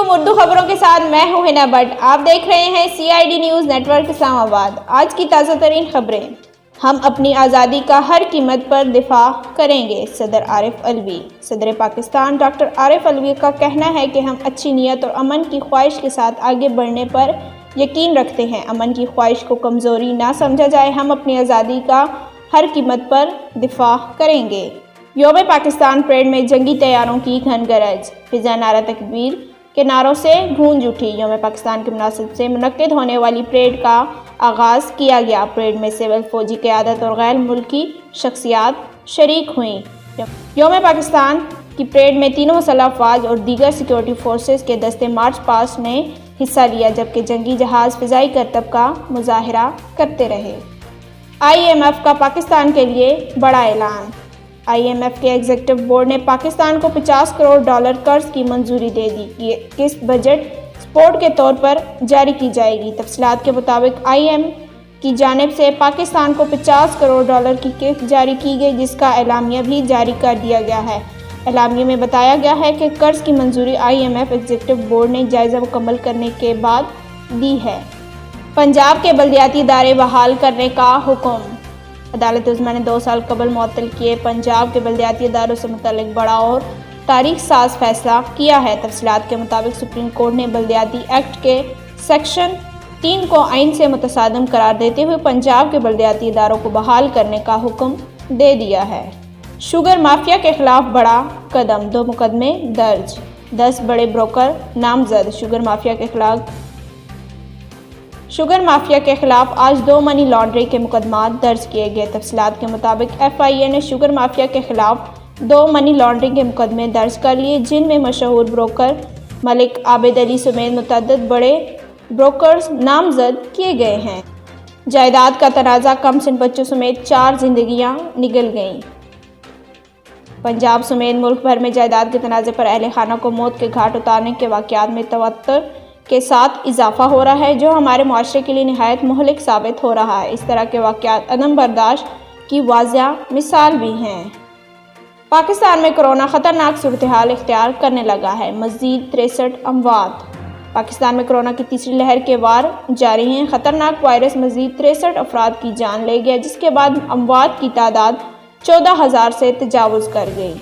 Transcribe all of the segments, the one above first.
علیکم، اردو خبروں کے ساتھ میں ہوں ہنا بٹ۔ آپ دیکھ رہے ہیں CID نیوز نیٹ ورک اسلام آباد۔ آج کی تازہ ترین خبریں۔ ہم اپنی آزادی کا ہر قیمت پر دفاع کریں گے، صدر عارف علوی۔ صدر پاکستان ڈاکٹر عارف علوی کا کہنا ہے کہ ہم اچھی نیت اور امن کی خواہش کے ساتھ آگے بڑھنے پر یقین رکھتے ہیں۔ امن کی خواہش کو کمزوری نہ سمجھا جائے، ہم اپنی آزادی کا ہر قیمت پر دفاع کریں گے۔ یوم پاکستان پریڈ میں جنگی طیاروں کی گھن گرج، فضا نعرہ تکبیر کے نعروں سے گونج اٹھی۔ یوم پاکستان کے مناسبت سے منعقد ہونے والی پریڈ کا آغاز کیا گیا۔ پریڈ میں سول فوجی قیادت اور غیر ملکی شخصیات شریک ہوئیں۔ یوم پاکستان کی پریڈ میں تینوں مسلح افواج اور دیگر سیکورٹی فورسز کے دستے مارچ پاسٹ نے حصہ لیا، جبکہ جنگی جہاز فضائی کرتب کا مظاہرہ کرتے رہے۔ IMF کا پاکستان کے لیے بڑا اعلان۔ IMF کے ایگزیکٹو بورڈ نے پاکستان کو $50 کروڑ قرض کی منظوری دے دی۔ یہ قسط بجٹ سپورٹ کے طور پر جاری کی جائے گی۔ تفصیلات کے مطابق IMF کی جانب سے پاکستان کو $50 کروڑ کی قسط جاری کی گئی، جس کا اعلامیہ بھی جاری کر دیا گیا ہے۔ اعلامیے میں بتایا گیا ہے کہ قرض کی منظوری IMF ایگزیکٹو بورڈ نے جائزہ مکمل کرنے کے بعد دی ہے۔ پنجاب کے بلدیاتی ادارے بحال کرنے کا حکم۔ عدالت عظمیٰ نے 2 سال قبل معطل کیے پنجاب کے بلدیاتی اداروں سے متعلق بڑا اور تاریخ ساز فیصلہ کیا ہے۔ تفصیلات کے مطابق سپریم کورٹ نے بلدیاتی ایکٹ کے سیکشن 3 کو آئین سے متصادم قرار دیتے ہوئے پنجاب کے بلدیاتی اداروں کو بحال کرنے کا حکم دے دیا ہے۔ شوگر مافیا کے خلاف بڑا قدم، 2 مقدمے درج، 10 بڑے بروکر نامزد۔ شوگر مافیا کے خلاف آج 2 منی لانڈرنگ کے مقدمات درج کیے گئے۔ تفصیلات کے مطابق FIA نے شوگر مافیا کے خلاف 2 منی لانڈرنگ کے مقدمے درج کر لیے، جن میں مشہور بروکر ملک عابد علی سمیت متعدد بڑے بروکرز نامزد کیے گئے ہیں۔ جائیداد کا تنازع، کم سن بچوں سمیت 4 زندگیاں نگل گئیں۔ پنجاب سمیت ملک بھر میں جائیداد کے تنازع پر اہل خانہ کو موت کے گھاٹ اتارنے کے واقعات میں تواتر کے ساتھ اضافہ ہو رہا ہے، جو ہمارے معاشرے کے لیے نہایت مہلک ثابت ہو رہا ہے۔ اس طرح کے واقعات عدم برداشت کی واضح مثال بھی ہیں۔ پاکستان میں کورونا خطرناک صورتحال اختیار کرنے لگا ہے، مزید 63 اموات۔ پاکستان میں کورونا کی تیسری لہر کے وار جاری ہیں۔ خطرناک وائرس مزید 63 افراد کی جان لے گیا، جس کے بعد اموات کی تعداد 14,000 سے تجاوز کر گئی۔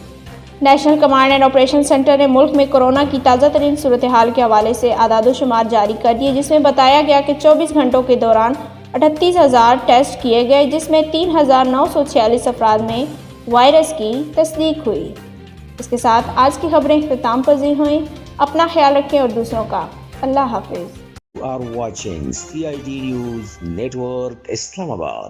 National command and operation centre نے ملک میں کورونا کی تازہ ترین صورتحال کے حوالے سے اعداد و شمار جاری کر دیے، جس میں بتایا گیا کہ 24 گھنٹوں کے دوران 38,000 ٹیسٹ کیے گئے، جس میں 3,946 افراد میں وائرس کی تصدیق ہوئی۔ اس کے ساتھ آج کی خبریں اختتام پذیر ہوئیں۔ اپنا خیال رکھیں اور دوسروں کا۔ اللہ حافظ۔ You are watching CID News Network Islamabad.